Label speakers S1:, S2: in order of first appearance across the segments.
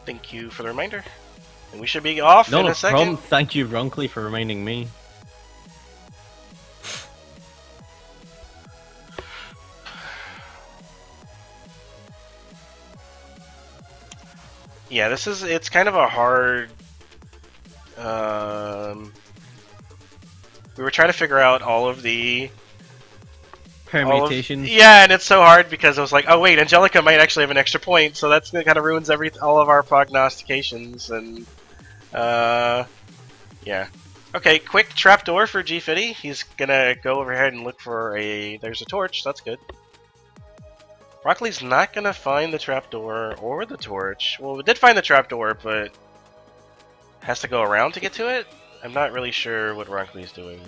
S1: Thank you for the reminder. And we should be off in a second.
S2: Thank you, Roncli, for reminding me.
S1: Yeah, it's kind of a hard... we were trying to figure out all of the...
S2: Permutations.
S1: Yeah, and it's so hard because I was like, oh wait, Angelica might actually have an extra point, so that's kind of ruins all of our prognostications, and... yeah. Okay, quick trapdoor for GFitty. He's gonna go overhead and look for a... There's a torch, that's good. Roncli's not gonna find the trapdoor or the torch. Well, we did find the trapdoor, but has to go around to get to it? I'm not really sure what Roncli's doing.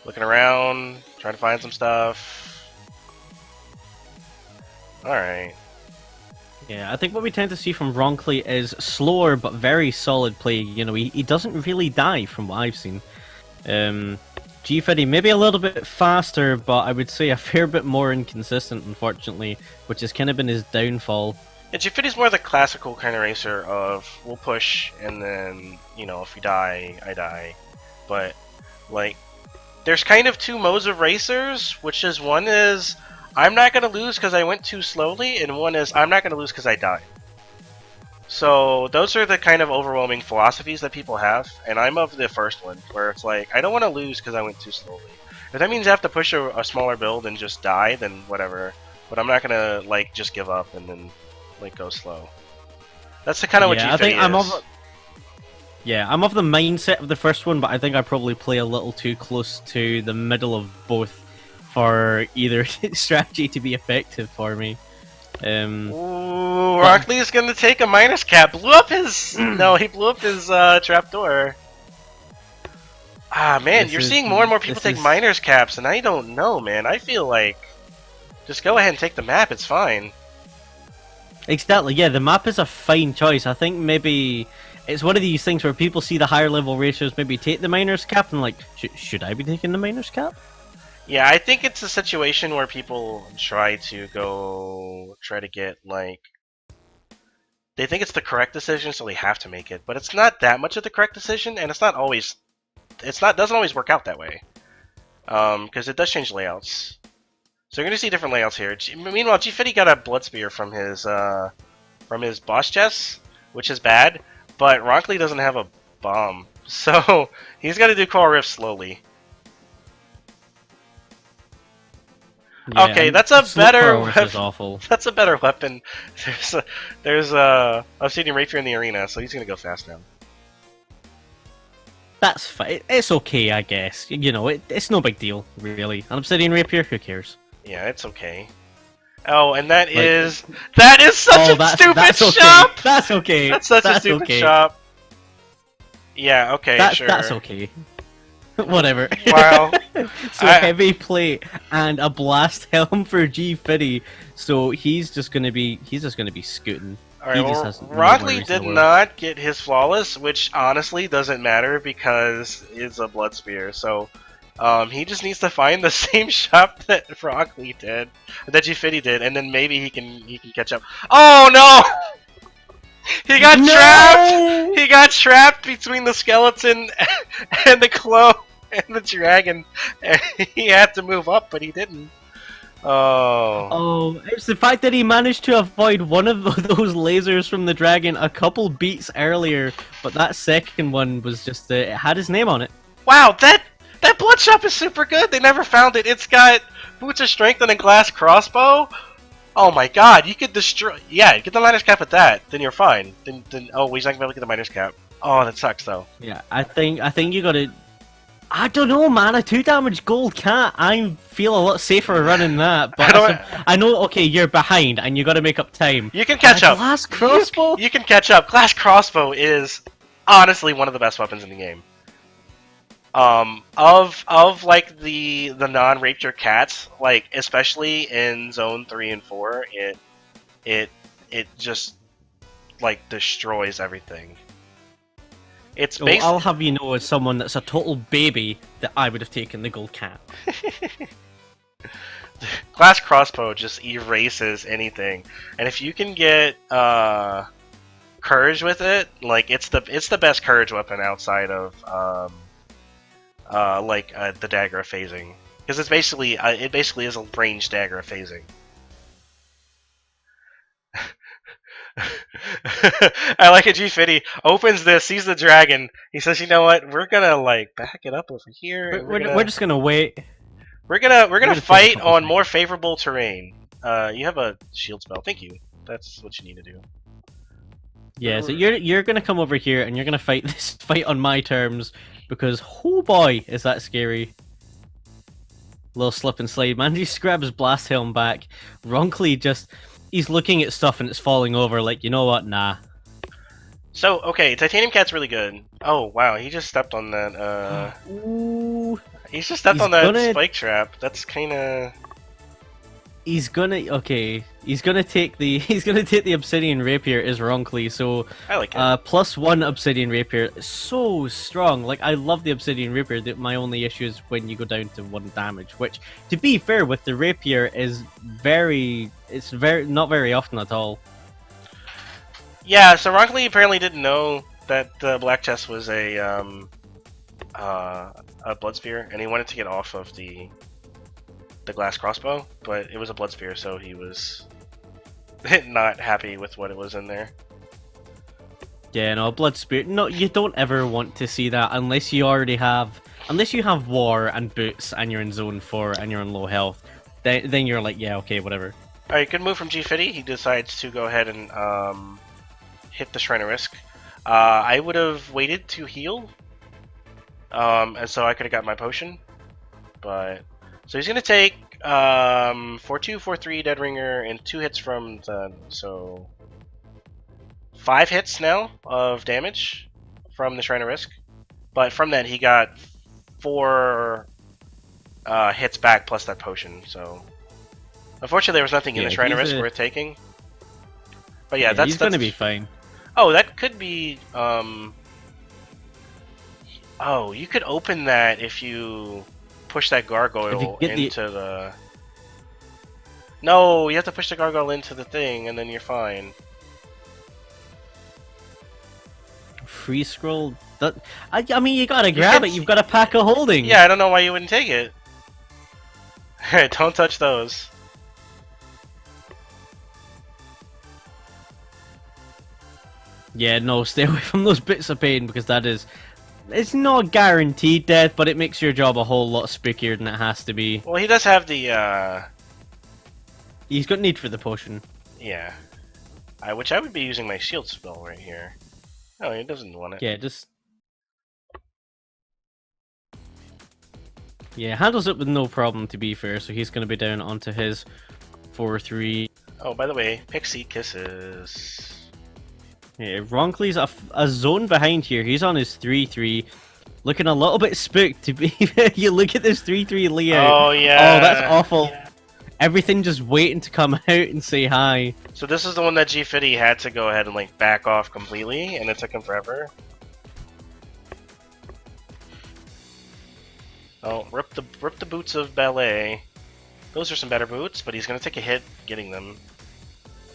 S1: Looking around, trying to find some stuff. Alright.
S2: Yeah, I think what we tend to see from Roncli is slower but very solid play. You know, he doesn't really die from what I've seen. GFitty maybe a little bit faster, but I would say a fair bit more inconsistent, unfortunately, which has kind of been his downfall.
S1: Yeah, GFitty's more the classical kind of racer of, we'll push, and then, you know, if we die, I die. But, like, there's kind of two modes of racers, which is, one is, I'm not going to lose because I went too slowly, and one is, I'm not going to lose because I died. So those are the kind of overwhelming philosophies that people have, and I'm of the first one, where it's like, I don't want to lose because I went too slowly. If that means I have to push a smaller build and just die, then whatever. But I'm not gonna like just give up and then like go slow. That's the kind of what GFitty is.
S2: I'm of the mindset of the first one, but I think I probably play a little too close to the middle of both for either strategy to be effective for me.
S1: Ooh, Roncli is gonna take a minus cap. Blew up his... no, he blew up his trapdoor. Ah, man, you're seeing more and more people take miners caps, and I don't know, man. I feel like... just go ahead and take the map, it's fine.
S2: Exactly, yeah, the map is a fine choice. I think maybe it's one of these things where people see the higher level ratios maybe take the miners cap and like, should I be taking the miners cap?
S1: Yeah, I think it's a situation where people try to get, like... they think it's the correct decision, so they have to make it. But it's not that much of the correct decision, and it's not always... doesn't always work out that way. Because it does change layouts. So you're going to see different layouts here. Meanwhile, GFitty got a Blood Spear from his boss chest, which is bad. But Roncli doesn't have a bomb. So he's got to do Coral Rift slowly. Yeah, okay, that's a better weapon. That's a better weapon. There's a Obsidian Rapier in the arena, so he's gonna go fast now.
S2: That's fine. It's okay, I guess. You know, it's no big deal, really. An Obsidian Rapier, who cares?
S1: Yeah, it's okay. Oh, and that is such a stupid shop.
S2: That's okay.
S1: That's such a stupid shop. Yeah. Okay. Sure.
S2: That's okay. Whatever.
S1: Wow.
S2: So heavy plate and a blast helm for GFitty. So he's just gonna be scooting.
S1: Alright, well, Roncli did not get his flawless, which honestly doesn't matter because it's a blood spear. So he just needs to find the same shop that Roncli did, that GFitty did, and then maybe he can catch up. Oh no! He got trapped! He got trapped between the skeleton and the clone and the dragon. And he had to move up, but he didn't. Oh,
S2: it's the fact that he managed to avoid one of those lasers from the dragon a couple beats earlier, but that second one was just, it had his name on it.
S1: Wow, that blood shop is super good! They never found it. It's got Boots of Strength and a glass crossbow. Oh my god, you could destroy... yeah, get the miner's cap with that, then you're fine. Then oh, he's not gonna be able to get the miner's cap. Oh, that sucks, though.
S2: Yeah, I think you gotta... I don't know, man, a 2 damage gold cat, I feel a lot safer running that, but I know, okay, you're behind, and you gotta make up time.
S1: You can catch up.
S2: Glass crossbow?
S1: You can catch up. Glass crossbow is honestly one of the best weapons in the game. Of like the non-rapier cats, like especially in zone 3 and 4, it just like destroys everything. It's basically...
S2: I'll have you know, as someone that's a total baby, that I would have taken the gold cat.
S1: Glass crossbow just erases anything, and if you can get courage with it, like it's the best courage weapon outside of the dagger of phasing, because it's basically it basically is a ranged dagger of phasing. I like it. GFitty opens this, sees the dragon. He says, "You know what? We're gonna like back it up over here, and
S2: We're just gonna wait.
S1: we're gonna
S2: gonna
S1: fight
S2: take a couple
S1: on
S2: seconds.
S1: more favorable terrain." You have a shield spell. Thank you. That's what you need to do.
S2: Yeah, so you're gonna come over here and you're gonna fight this fight on my terms because oh boy, is that scary. Little slip and slide. Man, he grabs Blast Helm back. Roncli he's looking at stuff and it's falling over. Like, you know what? Nah.
S1: So okay, Titanium Cat's really good. Oh wow, he just stepped on that.
S2: Ooh.
S1: He's just stepped
S2: He's
S1: on that
S2: gonna-
S1: spike trap. That's kind of.
S2: He's gonna take the Obsidian Rapier as Roncli, so
S1: I like it.
S2: +1 Obsidian Rapier is so strong. Like, I love the Obsidian Rapier. My only issue is when you go down to 1 damage, which, to be fair, with the Rapier is not very often at all.
S1: Yeah, so Roncli apparently didn't know that the Black Chest was a Blood Spear, and he wanted to get off of the glass crossbow, but it was a Blood Spear, so he was not happy with what it was in there.
S2: Yeah, no, Blood Spear. No, you don't ever want to see that unless you have War and Boots and you're in Zone 4 and you're in low health. Then you're like, yeah, okay, whatever.
S1: Alright, good move from GFitty. He decides to go ahead and hit the Shrine of Risk. I would have waited to heal, and so I could have got my potion, but so he's gonna take 4-2, 4-3 Dead Ringer and 2 hits from so 5 hits now of damage from the Shrine of Risk, but from that he got 4 hits back plus that potion. So unfortunately, there was nothing in the Shrine of Risk worth taking. But yeah,
S2: he's gonna be fine.
S1: Oh, that could be. Oh, you could open that if you push that gargoyle into the. No, you have to push the gargoyle into the thing, and then you're fine.
S2: Free scroll. I mean, you gotta grab it. You've got a pack of holding.
S1: Yeah, I don't know why you wouldn't take it. Don't touch those.
S2: Yeah, no, stay away from those bits of pain because it's not guaranteed death, but it makes your job a whole lot spookier than it has to be.
S1: Well, he does have the.
S2: He's got need for the potion.
S1: Yeah, which I would be using my shield spell right here. Oh, he doesn't want it.
S2: Yeah, just. Yeah, handles it with no problem, to be fair, so he's going to be down onto his 4-3.
S1: Oh, by the way, Pixie Kisses.
S2: Yeah, Roncli's a zone behind here. He's on his 3-3. Looking a little bit spooked, to be you look at this 3-3 layout.
S1: Oh, yeah.
S2: Oh, that's awful. Yeah. Everything just waiting to come out and say hi.
S1: So this is the one that GFitty had to go ahead and like back off completely, and it took him forever. Oh, rip the boots of ballet. Those are some better boots, but he's gonna take a hit getting them.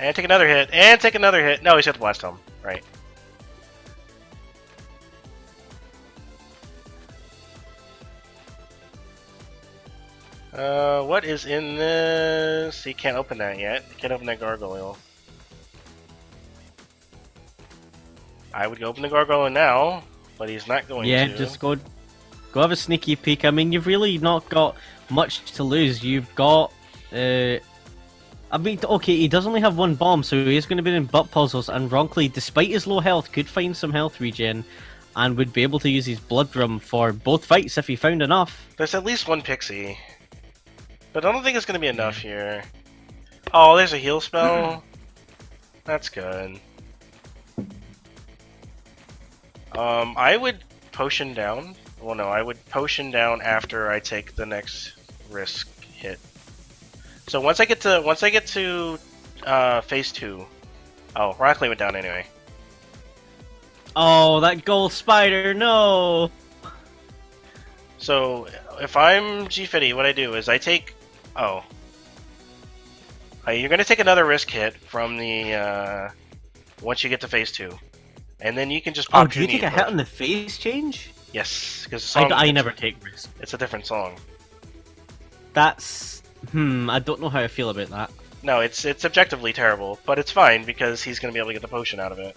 S1: And take another hit, and take another hit. No, he's got the blast helm. Right. What is in this? He can't open that yet. He can't open that gargoyle. I would open the gargoyle now, but he's not going to.
S2: Yeah, just go have a sneaky peek. I mean, you've really not got much to lose. You've got, I mean, okay, he does only have 1 bomb, so he's going to be in butt puzzles, and Roncli, despite his low health, could find some health regen, and would be able to use his Blood Drum for both fights if he found enough.
S1: There's at least 1 pixie. But I don't think it's going to be enough here. Oh, there's a heal spell. That's good. I would potion down. Well, no, I would potion down after I take the next risk hit. So once I get to phase 2. Oh, Roncli went down anyway.
S2: Oh, that gold spider! No.
S1: So if I'm GFitty, what I do is I take. Oh. You're gonna take another risk hit from the once you get to phase 2. And then you can just
S2: Oh,
S1: pop
S2: do
S1: your
S2: you take
S1: need
S2: a hit
S1: push.
S2: on the phase change?
S1: Yes, because the song,
S2: I never take risks.
S1: it's a different song.
S2: That's I don't know how I feel about that.
S1: No, it's objectively terrible, but it's fine because he's gonna be able to get the potion out of it.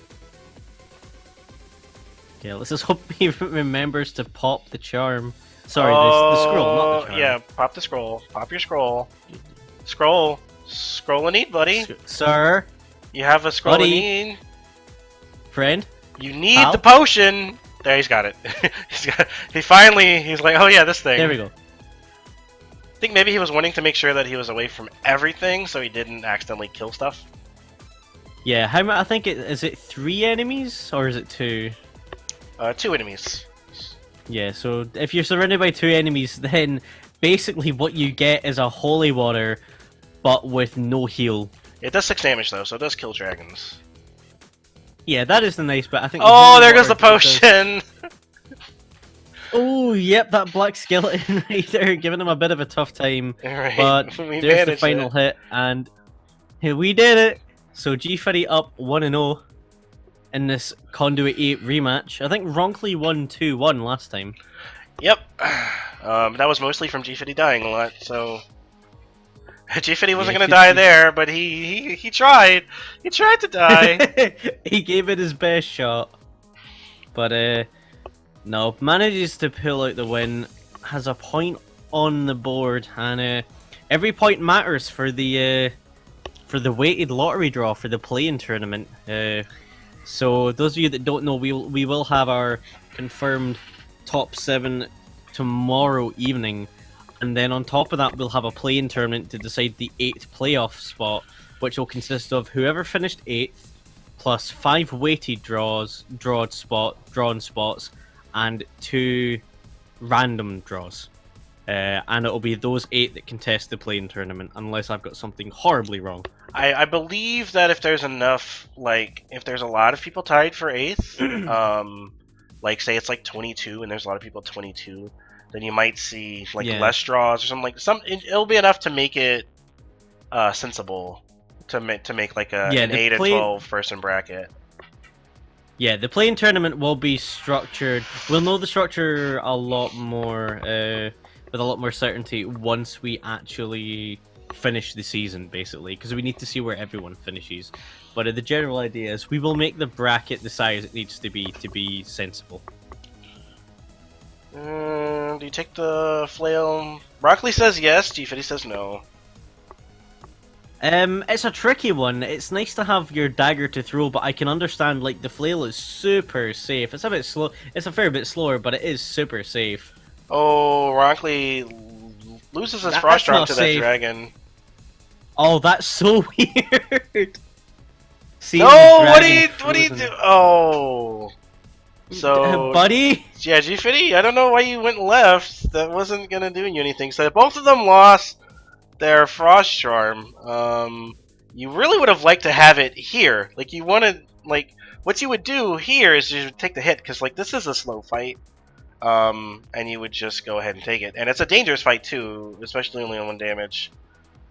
S2: Yeah, let's just hope he remembers to pop the charm. Sorry, the scroll, not the charm.
S1: Yeah, pop the scroll. Pop your scroll. Scroll. Scroll a need, buddy.
S2: Sir,
S1: You have a scroll
S2: buddy.
S1: need.
S2: friend.
S1: You need
S2: Pal?
S1: the potion. There, he's got it. He's like, oh yeah, this thing.
S2: There we go.
S1: I think maybe he was wanting to make sure that he was away from everything, so he didn't accidentally kill stuff.
S2: Yeah, I think is it 3 enemies or is it 2?
S1: 2 enemies.
S2: Yeah, so if you're surrounded by 2 enemies, then basically what you get is a holy water, but with no heal.
S1: It does 6 damage though, so it does kill dragons.
S2: Yeah, that is the nice bit. I think.
S1: Oh, there goes the potion!
S2: Oh, yep, that black skeleton right there, giving him a bit of a tough time.
S1: Right,
S2: But
S1: we
S2: there's the
S1: managed
S2: final
S1: it.
S2: hit, and here we did it. So GFitty up 1-0 in this Conduit 8 rematch. I think Roncli won 2-1 last time.
S1: Yep. That was mostly from GFitty dying a lot, so... GFitty wasn't gonna die there, but he tried. He tried to die.
S2: He gave it his best shot. But, no. Manages to pull out the win. Has a point on the board, and every point matters for the weighted lottery draw for the play-in tournament. So those of you that don't know, we will have our confirmed top 7 tomorrow evening, and then on top of that we'll have a play-in tournament to decide the 8th playoff spot, which will consist of whoever finished 8th plus 5 weighted drawn spots, and 2 random draws. And it'll be those 8 that contest the play-in tournament, unless I've got something horribly wrong.
S1: I believe that if there's enough, like, if there's a lot of people tied for 8th, like, say it's like 22 and there's a lot of people at 22, then you might see, like, less draws or something. It'll be enough to make it sensible to make like an 8 and 12 person bracket.
S2: Yeah, the play-in tournament will be structured. We'll know the structure a lot more, with a lot more certainty once we actually finish the season, basically, because we need to see where everyone finishes. But the general idea is we will make the bracket the size it needs to be sensible.
S1: Do you take the flail? Roncli says yes, GFitty says no.
S2: It's a tricky one. It's nice to have your dagger to throw, but I can understand, like, the flail is super safe. It's a bit slow. It's a fair bit slower, but it is super safe.
S1: Oh, Roncli loses his frost charm to that dragon.
S2: Oh, that's so weird.
S1: No, what do you do? Oh, so
S2: buddy.
S1: Yeah, GFitty, I don't know why you went left. That wasn't gonna do you anything. So both of them lost their frost charm. You really would have liked to have it here. Like, you wanted, like, what you would do here is you would take the hit, because, like, this is a slow fight. And you would just go ahead and take it. And it's a dangerous fight too, especially only on 1 damage.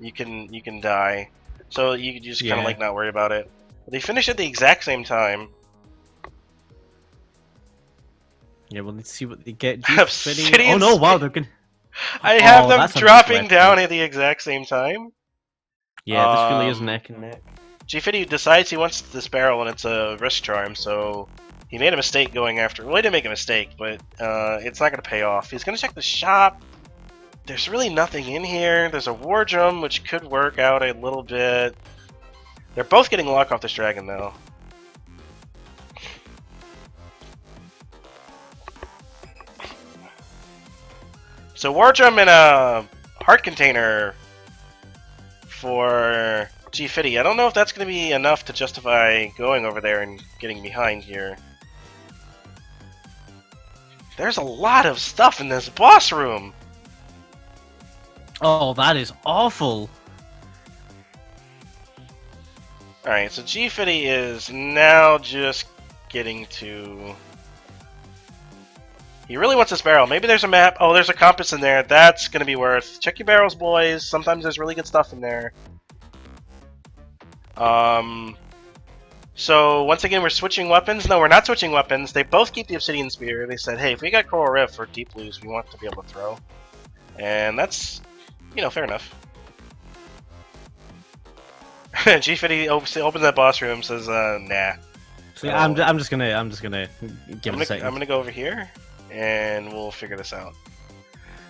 S1: You can die. So you just kind of like not worry about it. But they finish at the exact same time.
S2: Yeah, well, let's see what they get.
S1: Oh
S2: no, wow, they're gonna...
S1: I have them dropping down at the exact same time.
S2: Yeah, this really is neck and neck.
S1: GFitty decides he wants this barrel, and it's a risk charm, so he made a mistake going after. Well, he didn't make a mistake, but it's not going to pay off. He's going to check the shop. There's really nothing in here. There's a war drum, which could work out a little bit. They're both getting lock off this dragon, though. So war drum and a heart container for GFitty. I don't know if that's going to be enough to justify going over there and getting behind here. There's a lot of stuff in this boss room.
S2: Oh, that is awful.
S1: Alright, so GFitty is now just getting to... He really wants this barrel. Maybe there's a map. Oh, there's a compass in there. That's going to be worth. Check your barrels, boys. Sometimes there's really good stuff in there. So once again, we're switching weapons. No, we're not switching weapons. They both keep the Obsidian Spear. They said, hey, if we got Coral Rift or Deep Blues, we want to be able to throw. And that's, you know, fair enough. GFitty opens that boss room, says, nah.
S2: So yeah, I'm just gonna give it a second.
S1: I'm gonna go over here, and we'll figure this out.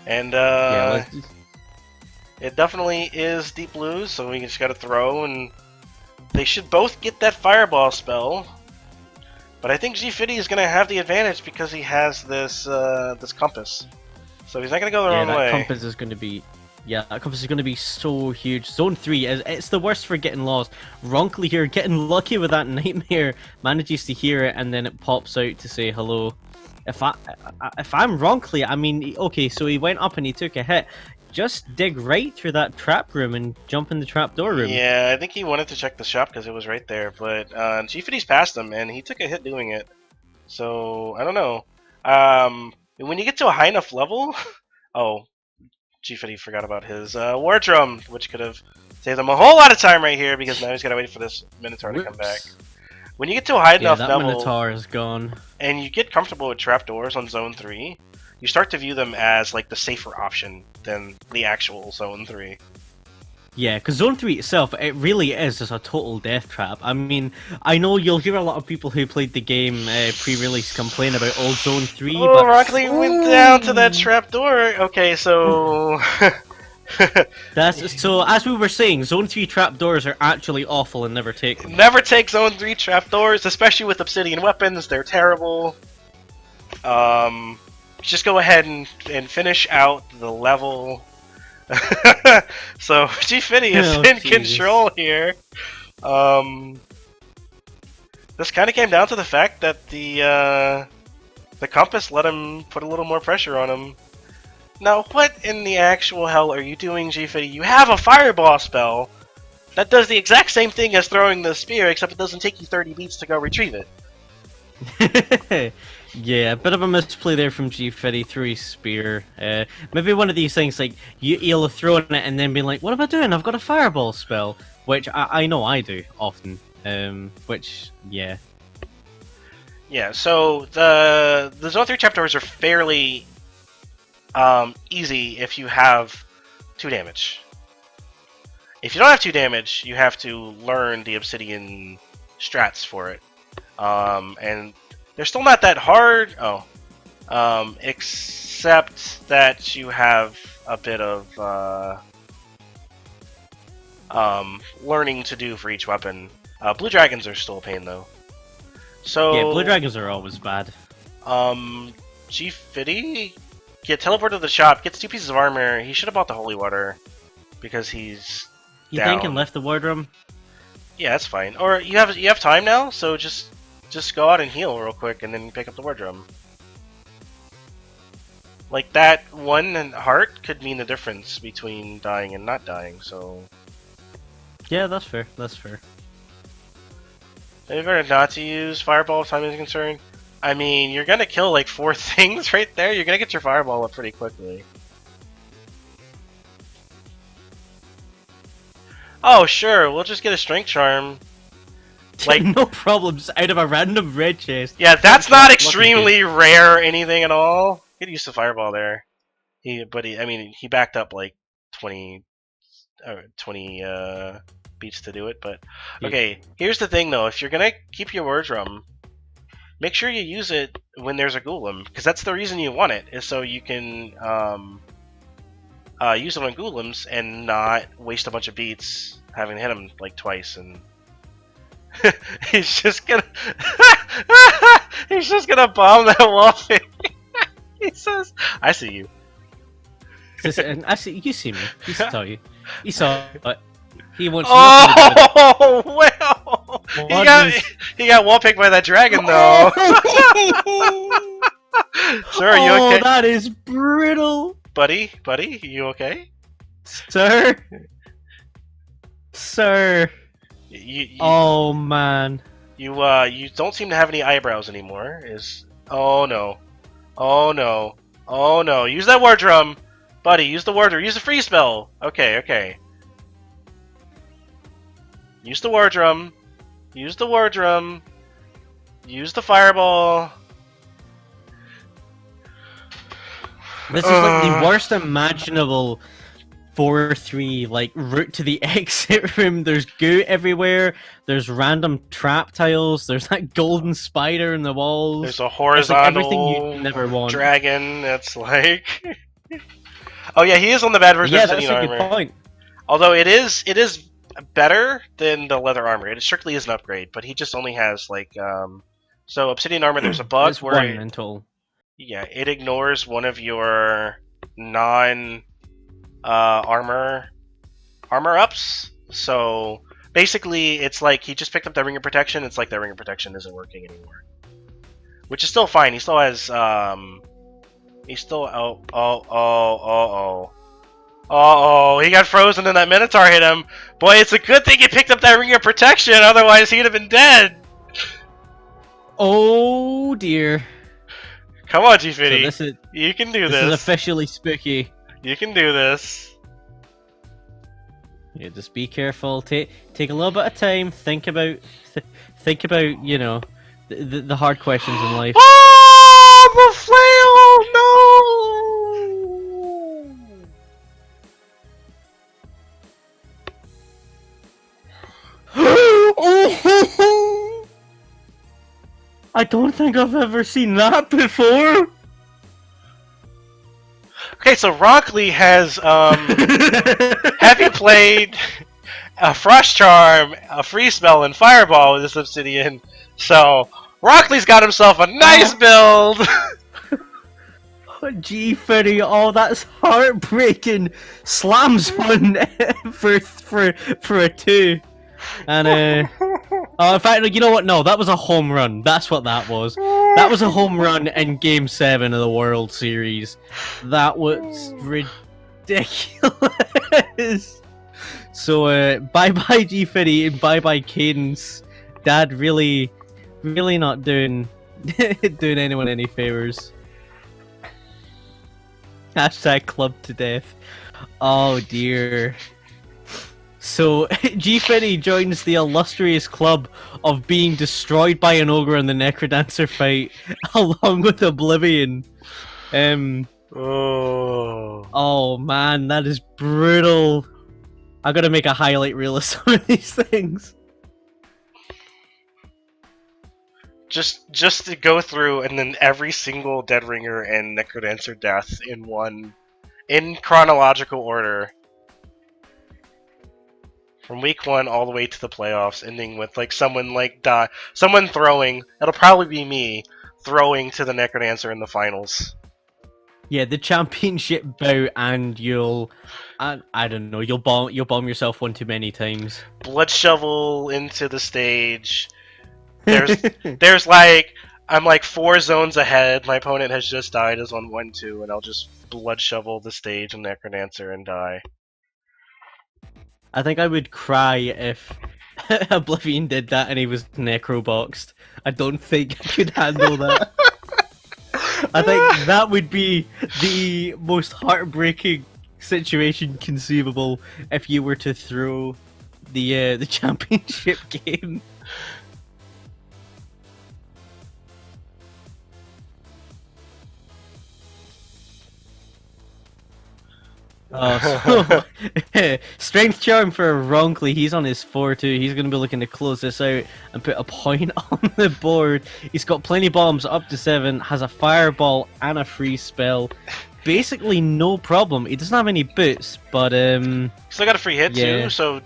S1: And
S2: Yeah,
S1: it definitely is Deep Blues, so we just gotta throw, and they should both get that Fireball spell. But I think GFitty is gonna have the advantage because he has this this compass, so he's not gonna go the wrong way.
S2: Yeah, that compass is gonna be. Yeah, that compass is going to be so huge. Zone 3, it's the worst for getting lost. Roncli here, getting lucky with that nightmare, manages to hear it, and then it pops out to say hello. If I'm Roncli, I mean, okay, so he went up and he took a hit. Just dig right through that trap room and jump in the trapdoor room.
S1: Yeah, I think he wanted to check the shop because it was right there, but GFitty's passed him, and he took a hit doing it. So, I don't know. When you get to a high enough level... Oh... GFitty forgot about his War Drum, which could have saved him a whole lot of time right here because now he's got to wait for this Minotaur to come back. When you get to a high enough level,
S2: Minotaur is gone,
S1: and you get comfortable with trapdoors on Zone 3, you start to view them as like the safer option than the actual Zone 3.
S2: Yeah, because Zone 3 itself, it really is just a total death trap. I mean, I know you'll hear a lot of people who played the game pre-release complain about old Zone 3,
S1: oh,
S2: but...
S1: Roncli went down to that trapdoor! Okay, so...
S2: So, as we were saying, Zone 3 trapdoors are actually awful and never take them.
S1: Never take Zone 3 trapdoors, especially with Obsidian weapons, they're terrible. Just go ahead and finish out the level... So GFitty is in control here. This kind of came down to the fact that the compass let him put a little more pressure on him. Now, what in the actual hell are you doing, GFitty? You have a Fireball spell that does the exact same thing as throwing the spear, except it doesn't take you 30 beats to go retrieve
S2: it. Yeah, a bit of a misplay there from GFitty through his spear. Maybe one of these things like you'll have thrown it and then be like, "What am I doing? I've got a Fireball spell," which I know I do often. Which yeah.
S1: So the Zone 3 trapdoors are fairly easy if you have 2 damage. If you don't have 2 damage, you have to learn the Obsidian strats for it, and they're still not that hard. Except that you have a bit of learning to do for each weapon. Blue dragons are still a pain though. So
S2: yeah, blue dragons are always bad.
S1: GFitty get teleported to the shop, gets 2 pieces of armor. He should have bought the holy water because he's
S2: You
S1: down.
S2: think and left the wardroom?
S1: Yeah, that's fine. Or you have time now, so just go out and heal real quick and then pick up the wardrobe. Like that 1 heart could mean the difference between dying and not dying, so...
S2: Yeah, that's fair, that's fair.
S1: Maybe better not to use Fireball if time is concerned. I mean, you're gonna kill like 4 things right there, you're gonna get your Fireball up pretty quickly. Oh sure, we'll just get a Strength Charm.
S2: Like no problems out of a random red chest.
S1: Yeah, that's not extremely rare or anything at all. Get used to Fireball there. He backed up like 20 beats to do it, but okay. Here's the thing though: if you're gonna keep your War Drum, make sure you use it when there's a Golem, because that's the reason you want it, is so you can use it on Golems and not waste a bunch of beats having hit him like twice and. He's just gonna bomb that wall. He says, "I see you."
S2: I see you. See me. He saw you. He saw. But he wants.
S1: Oh well. He got wall picked by that dragon though. Sir, are you okay?
S2: Oh, that is brutal.
S1: Buddy, you okay?
S2: Sir. Oh man.
S1: You don't seem to have any eyebrows anymore. Oh no. Use that War Drum, buddy. Use the War Drum. Use the free spell. Okay. Use the War Drum. Use the War Drum. Use the Fireball.
S2: This is like the worst imaginable 4-3 like route to the exit room. There's goo everywhere. There's random trap tiles. There's that golden spider in the walls.
S1: There's a
S2: It's like everything
S1: horizontal
S2: you never want.
S1: dragon that's like... Oh yeah, he is on the bad version
S2: Yeah,
S1: of
S2: that's
S1: Obsidian
S2: a good
S1: Armor.
S2: point.
S1: Although it is better than the leather armor. It strictly is an upgrade, but he just only has like so Obsidian Armor. There's a bug
S2: It's
S1: where
S2: one mental.
S1: yeah, it ignores one of your non armor ups. So basically, it's like he just picked up that ring of protection. It's like that ring of protection isn't working anymore, which is still fine. He still has he's still he got frozen and that Minotaur hit him. Boy, it's a good thing he picked up that ring of protection, otherwise he'd have been dead.
S2: Oh dear.
S1: Come on, GFitty.
S2: So
S1: You can do
S2: this
S1: this.
S2: is officially spooky.
S1: You can do this.
S2: Yeah, just be careful. Take a little bit of time. Think about you know the hard questions in life.
S1: Oh, the flail! No!
S2: Oh! I don't think I've ever seen that before.
S1: Okay, so Roncli has have you played a Frost Charm, a Free Spell, and Fireball with this Obsidian? So Roncli's got himself a nice build.
S2: GFitty, oh, that's heartbreaking. Slams one for a 2. And oh, in fact, you know what? No, that was a home run. That's what that was. That was a home run in Game 7 of the World Series. That was ridiculous. So, bye-bye GFitty and bye-bye Cadence. Dad really not doing anyone any favors. Hashtag club to death. Oh dear. So, GFitty joins the illustrious club of being destroyed by an ogre in the Necrodancer fight, along with Oblivion. Oh man, that is brutal. I gotta make a highlight reel of some of these things.
S1: Just to go through and then every single Dead Ringer and Necrodancer death in chronological order. From week 1 all the way to the playoffs, ending with like someone throwing. It'll probably be me throwing to the Necrodancer in the finals.
S2: Yeah, the championship bout, and I don't know, you'll bomb yourself one too many times.
S1: Blood shovel into the stage. There's like I'm like 4 zones ahead. My opponent has just died as on 1-2, and I'll just blood shovel the stage and Necrodancer and die.
S2: I think I would cry if Oblivion did that and he was necroboxed. I don't think I could handle that. I think that would be the most heartbreaking situation conceivable if you were to throw the championship game. Oh, so strength charm for Roncli. He's on his 4-2. He's going to be looking to close this out and put a point on the board. He's got plenty of bombs up to 7, has a fireball and a free spell. Basically no problem. He doesn't have any boots, but
S1: still got a free hit
S2: yeah.
S1: too. So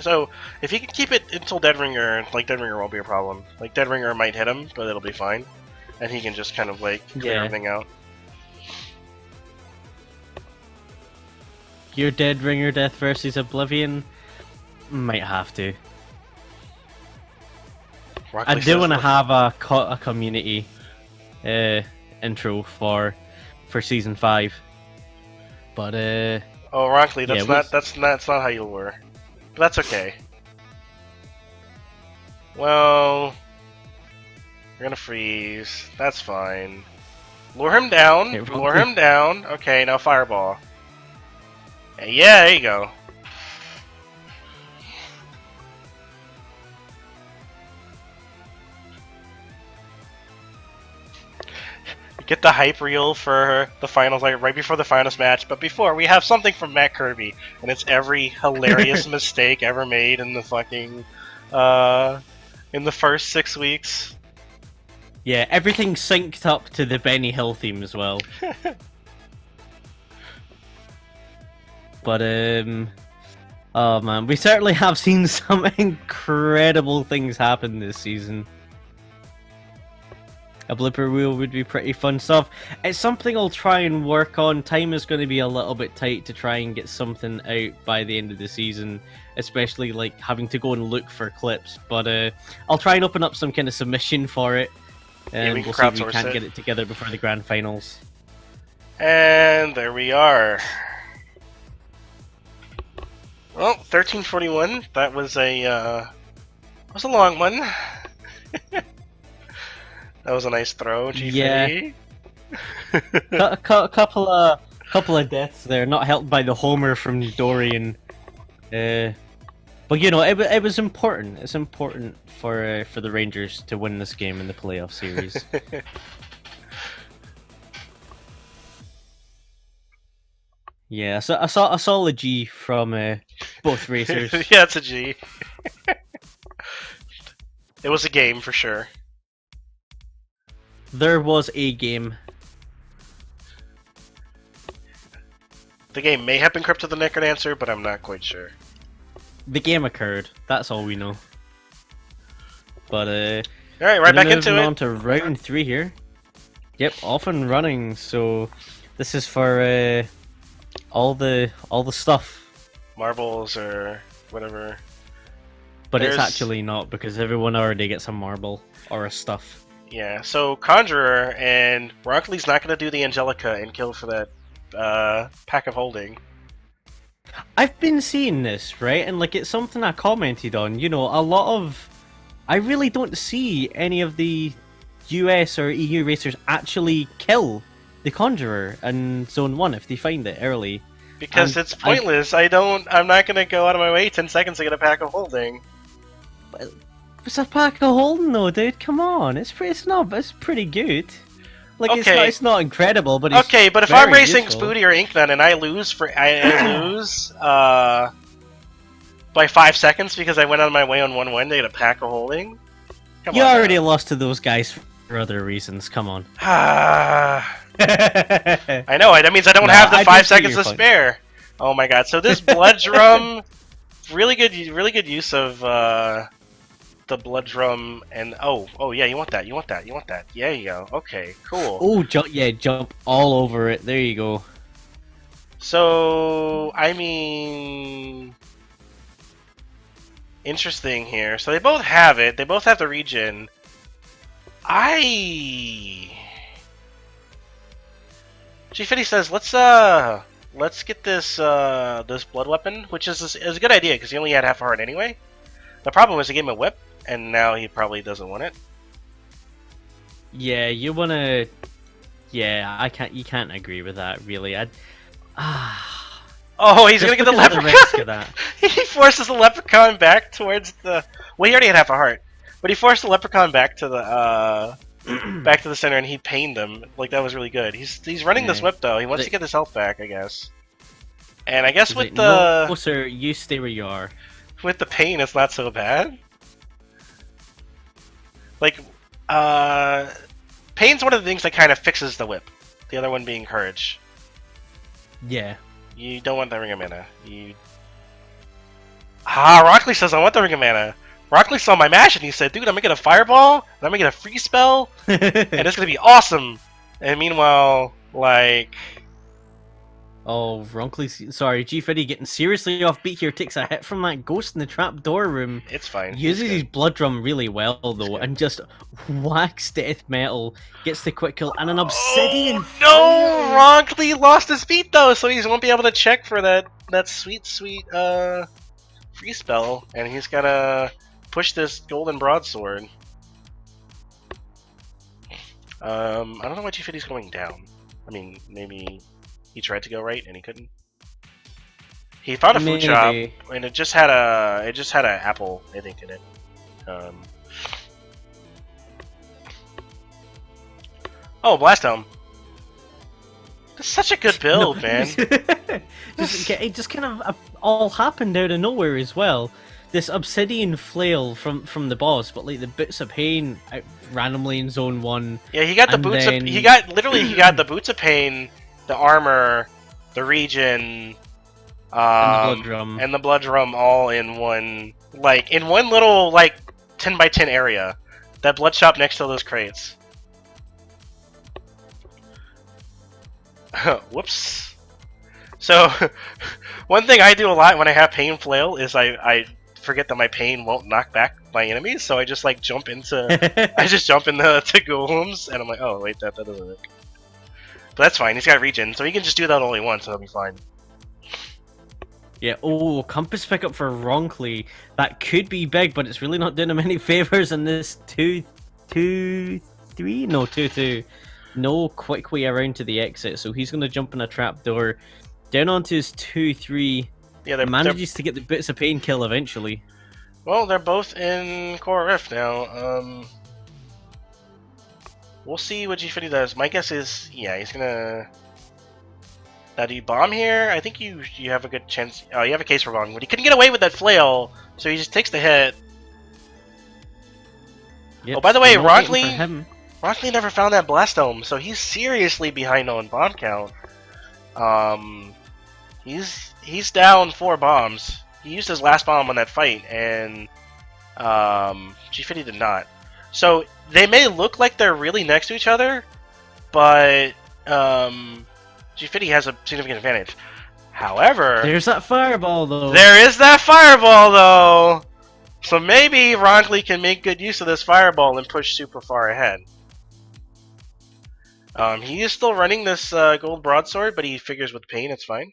S1: so if he can keep it until Dead Ringer, like Dead Ringer won't be a problem. Like Dead Ringer might hit him, but it'll be fine, and he can just kind of like clear everything out.
S2: Your Dead Ringer death versus Oblivion might have to.
S1: Roncli
S2: I do want to have a community intro for season 5, but
S1: oh Roncli, that's not how you lure. But that's okay. Well, you're gonna freeze. That's fine. Lure him down.
S2: Okay,
S1: lure him down. Okay, now fireball. Yeah, there you go. get the hype reel for the finals, like right before the finals match. But before, we have something from Matt Kirby, and it's every hilarious mistake ever made in the fucking in the first 6 weeks.
S2: Yeah, everything synced up to the Benny Hill theme as well. But oh man, we certainly have seen some incredible things happen this season. A blipper wheel would be pretty fun stuff. It's something I'll try and work on. Time is going to be a little bit tight to try and get something out by the end of the season, especially like having to go and look for clips. But I'll try and open up some kind of submission for it, and we'll see if we can't get it together before the grand finals.
S1: And there we are. Well, 1341. That was a long one. That was a nice throw, GFitty.
S2: Yeah. Couple of deaths there, not helped by the homer from Dorian. But you know, it was important. It's important for the Rangers to win this game in the playoff series. Yeah, so I saw a G from both racers.
S1: Yeah, it's a G. It was a game for sure.
S2: There was a game.
S1: The game may have been Crypto the Necrodancer, but I'm not quite sure.
S2: The game occurred. That's all we know. But
S1: all right, right back into it.
S2: On to round 3 here. Yep, off and running. So this is for all the stuff.
S1: Marbles or whatever.
S2: But it's actually not, because everyone already gets a marble or a stuff.
S1: Yeah, so Conjurer and Roncli's not going to do the Angelica and kill for that pack of holding.
S2: I've been seeing this, right? And like, it's something I commented on. You know, a lot of... I really don't see any of the US or EU racers actually kill the Conjurer in Zone 1 if they find it early.
S1: Because it's pointless. I'm not going to go out of my way 10 seconds to get a pack of holding.
S2: It's a pack of holding though, dude. Come on, it's pretty good. Like,
S1: okay.
S2: It's not incredible, but it's
S1: okay. But if I'm racing
S2: useful.
S1: Spoody or Inknut and I lose by 5 seconds because I went on my way on 1-1 to get a pack of holding,
S2: you already lost to those guys for other reasons. Come on.
S1: I know. That means I don't have the 5 seconds to spare. Oh my god! So this blood drum, really good use of. The blood drum and oh yeah, you want that. Yeah, you go. Okay, cool.
S2: Oh, jump all over it. There you go.
S1: So I mean, interesting here. So they both have it. They both have the regen. GFitty says let's get this this blood weapon, which is a good idea because he only had half a heart anyway. The problem is he gave him a whip, and now he probably doesn't want it.
S2: Yeah, you wanna. Yeah, you can't agree with that, really.
S1: Oh, he's gonna get the leprechaun. He forces the leprechaun back towards the. Well, he already had half a heart, but he forced the leprechaun back to the back to the center, and he pained him. Like, that was really good. He's running this whip though. He wants to get his health back, I guess. And I guess with the
S2: no, sir, you stay where you are.
S1: With the pain, it's not so bad. Like, pain's one of the things that kind of fixes the whip. The other one being courage.
S2: Yeah.
S1: You don't want the ring of mana. Roncli says I want the ring of mana. Roncli saw my mash and he said, dude, I'm gonna get a fireball, and I'm gonna get a free spell, and it's gonna be awesome. And meanwhile, like...
S2: Oh, Roncli, sorry, GFitty getting seriously offbeat here, takes a hit from that ghost in the trapdoor room.
S1: It's fine.
S2: Uses his blood drum really well, though, and just whacks death metal, gets the quick kill, and an obsidian.
S1: Oh, no! Roncli lost his beat, though, so he won't be able to check for that sweet free spell, and he's gotta push this golden broadsword. I don't know why GFitty's going down. I mean, maybe... He tried to go right and he couldn't. He found a food shop and it just had an apple, I think, in it. Oh, Blast Helm. such a good build, man.
S2: It just kind of all happened out of nowhere as well. This obsidian flail from the boss, but like the boots of pain randomly in zone 1.
S1: Yeah, he got the boots. He got the boots of pain, the armor, the regen, and the blood drum all in one, like in one little like 10x10 area. That blood shop next to those crates. Whoops. So, one thing I do a lot when I have pain flail is I forget that my pain won't knock back my enemies, so I just like jump into to golems, and I'm like, oh wait, that doesn't work. But that's fine. He's got regen, so he can just do that only once, and he'll be fine.
S2: Yeah. Oh, compass pickup for Roncli. That could be big, but it's really not doing him any favors in this 2-2-3. No, 2-2. No quick way around to the exit, so he's going to jump in a trapdoor down onto his 2-3.
S1: Yeah,
S2: manages to get the bits of pain kill eventually.
S1: Well, they're both in Core Rift now. We'll see what GFitty does. My guess is, yeah, he's gonna. Now, do you bomb here? I think you have a good chance. Oh, you have a case for bombing, but he couldn't get away with that flail, so he just takes the hit.
S2: Yep,
S1: oh, by the way, Roncli never found that blast dome, so he's seriously behind on bomb count. He's down 4 bombs. He used his last bomb on that fight, and GFitty did not. So they may look like they're really next to each other, but GFitty has a significant advantage. However,
S2: there's that fireball though.
S1: There is that fireball though. So maybe Roncli can make good use of this fireball and push super far ahead. He is still running this gold broadsword, but he figures with pain it's fine.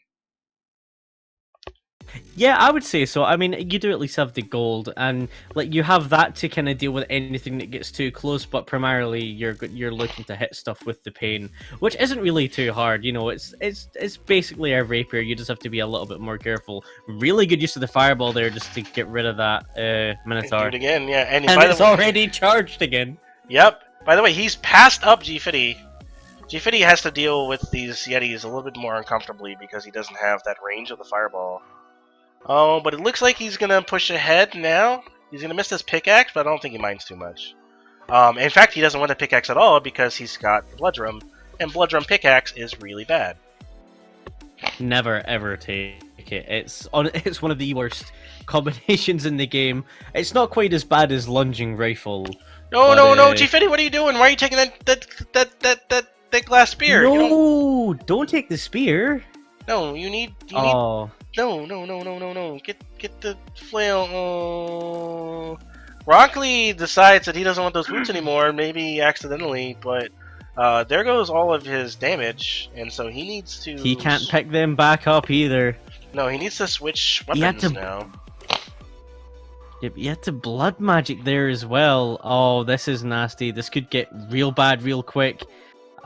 S2: Yeah, I would say so. I mean, you do at least have the gold, and like you have that to kind of deal with anything that gets too close. But primarily, you're looking to hit stuff with the pain, which isn't really too hard. You know, it's basically a rapier. You just have to be a little bit more careful. Really good use of the fireball there, just to get rid of that Minotaur.
S1: Do it again, yeah, and
S2: it's already charged again.
S1: Yep. By the way, he's passed up GFitty. GFitty has to deal with these Yetis a little bit more uncomfortably because he doesn't have that range of the fireball. Oh, but it looks like he's going to push ahead now. He's going to miss his pickaxe, but I don't think he minds too much. In fact, he doesn't want the pickaxe at all because he's got the blood drum, and blood drum pickaxe is really bad.
S2: Never ever take it. It's one of the worst combinations in the game. It's not quite as bad as lunging rifle.
S1: No, GFitty, what are you doing? Why are you taking that glass spear?
S2: No, don't take the spear.
S1: No, you need. No. Get the flail. Oh. Roncli decides that he doesn't want those boots anymore, maybe accidentally, but there goes all of his damage, and so he needs to.
S2: He can't pick them back up either.
S1: No, he needs to switch weapons now.
S2: Yep, you had to blood magic there as well. Oh, this is nasty. This could get real bad real quick.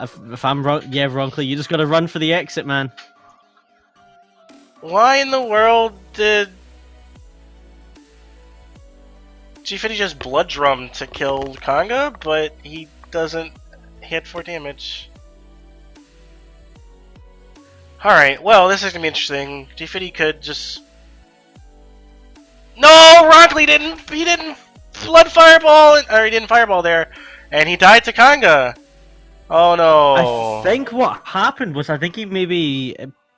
S2: If I'm wrong, yeah, Roncli, you just gotta run for the exit, man.
S1: Why in the world did GFitty just blood drum to kill Conga, but he doesn't hit for damage? Alright, well, this is gonna be interesting. GFitty could just... No! Roncli didn't! He didn't blood fireball! Or he didn't fireball there, and he died to Conga! Oh no!
S2: I think what happened was, I think he maybe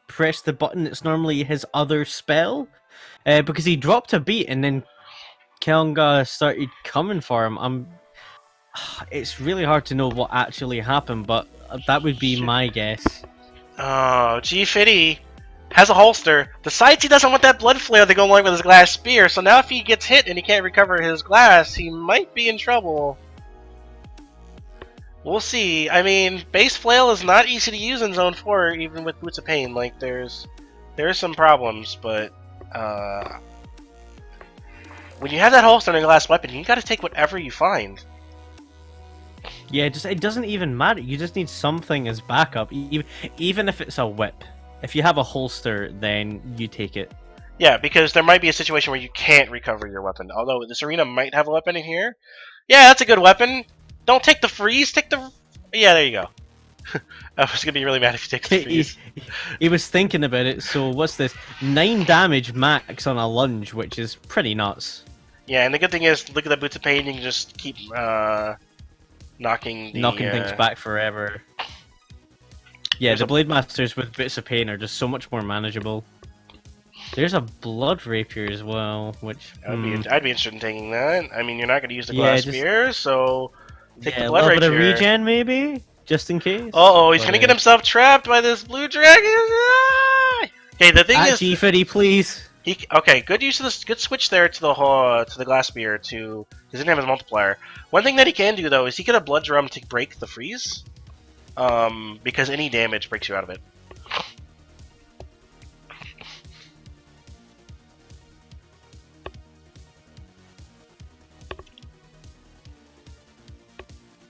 S2: pressed the button that's normally his other spell, because he dropped a beat and then Conga started coming for him. It's really hard to know what actually happened, but that would be my guess.
S1: Oh, GFitty has a holster. Decides he doesn't want that blood flare to go along with his glass spear, so now if he gets hit and he can't recover his glass, he might be in trouble. We'll see. I mean, base flail is not easy to use in Zone 4, even with Boots of Pain. Like, there's some problems, but when you have that holster and a glass weapon, you gotta take whatever you find.
S2: Yeah, it doesn't even matter. You just need something as backup, even if it's a whip. If you have a holster, then you take it.
S1: Yeah, because there might be a situation where you can't recover your weapon. Although this arena might have a weapon in here. Yeah, that's a good weapon. Don't take the freeze, take the... Yeah, there you go. I was gonna be really mad if he takes the
S2: he,
S1: freeze.
S2: he was thinking about it. So what's this? 9 damage max on a lunge, which is pretty nuts.
S1: Yeah, and the good thing is, look at the Boots of Pain, you can just keep knocking
S2: things back forever. Yeah, the Blade Masters with Boots of Pain are just so much more manageable. There's a Blood Rapier as well, which...
S1: I'd be interested in taking that. I mean, you're not going to use the Glass Spear, so take the Blood
S2: Rapier. A little bit of regen, maybe? Just in case?
S1: Uh-oh, he's going to get himself trapped by this blue dragon! Ah! Okay, the thing is...
S2: GFitty, please!
S1: Okay, good use of this. Good switch there to the Glass Spear, because he didn't have his multiplier. One thing that he can do, though, is he get a Blood Drum to break the freeze. Because any damage breaks you out of it.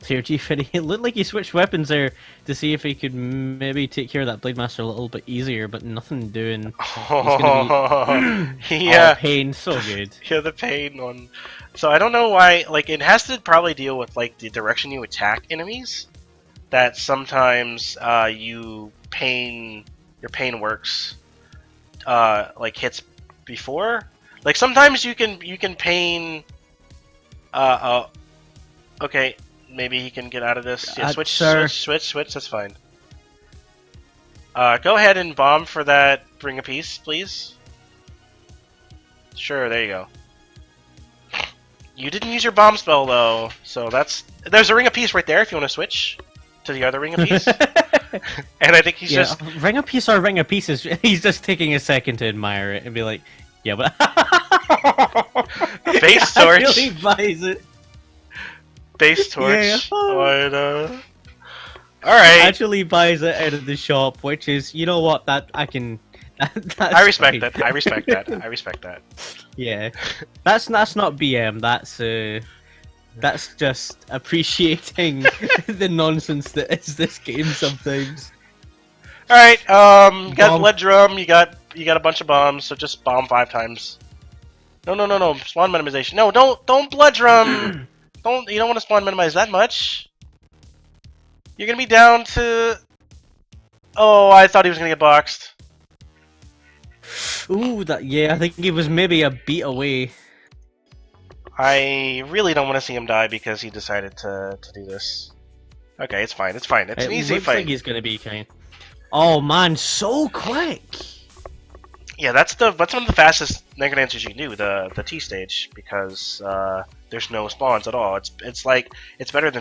S2: Here, GFitty, it looked like he switched weapons there to see if he could maybe take care of that Blade Master a little bit easier, but nothing doing.
S1: Yeah.
S2: Oh, pain, so good.
S1: Yeah, the pain one. So I don't know why, like, it has to probably deal with, like, the direction you attack enemies. That sometimes your pain works, like, hits before. Like, sometimes you can pain, okay. Maybe he can get out of this. Yeah, switch, that's fine. Go ahead and bomb for that Ring of Peace, please. Sure, there you go. You didn't use your bomb spell, though, so there's a Ring of Peace right there if you want to switch to the other Ring of Peace. And I think he's just...
S2: Ring of Peace or Ring of Pieces, he's just taking a second to admire it and be like, yeah, but...
S1: Base Torch!
S2: Really buys it.
S1: Base Torch.
S2: Yeah.
S1: Alright.
S2: Actually buys it out of the shop, which is, you know what, that I can...
S1: I respect that. I respect that.
S2: Yeah. That's not BM, that's just appreciating the nonsense that is this game sometimes.
S1: Alright, you got Blood Drum, you got a bunch of bombs, so just bomb 5 times. No, spawn minimization. No, don't Blood Drum! You don't want to spawn minimize that much. You're gonna be down to... Oh, I thought he was gonna get boxed.
S2: Ooh, yeah, I think he was maybe a beat away.
S1: I really don't want to see him die because he decided to do this. Okay, it's fine. It's an easy fight.
S2: I think he's gonna be kind. Oh man, so quick!
S1: Yeah, that's one of the fastest negative answers you can do, the T stage, because there's no spawns at all. It's better than